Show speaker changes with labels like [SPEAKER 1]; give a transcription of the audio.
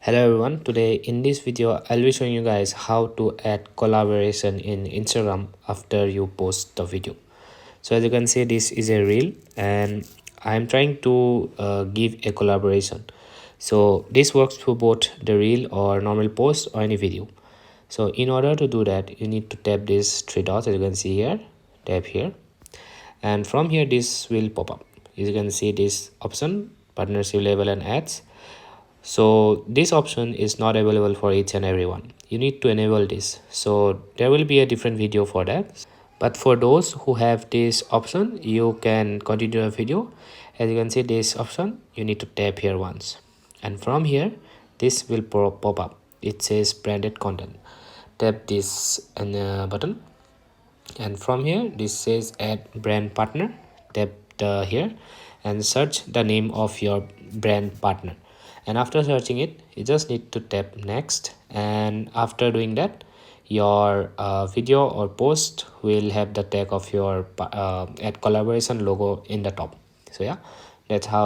[SPEAKER 1] Hello everyone, today in this video I'll be showing you guys how to add collaboration in Instagram after you post the video. So as you can see, this is a reel and I'm trying to give a collaboration. So this works for both the reel or normal post or any video. So in order to do that, you need to tap these three dots as you can see here, tap here, and from here this will pop up. As you can see this option, partnership label and ads. So this option is not available for each and everyone. You need to enable this, so there will be a different video for that. But for those who have this option, you can continue the video. As you can see this option, you need to tap here once, and from here this will pop up. It says branded content. Tap this button, and from here this says add brand partner. Tap here and search the name of your brand partner, and after searching it you just need to tap next, and after doing that your video or post will have the tag of your add collaboration logo in the top. So yeah, that's how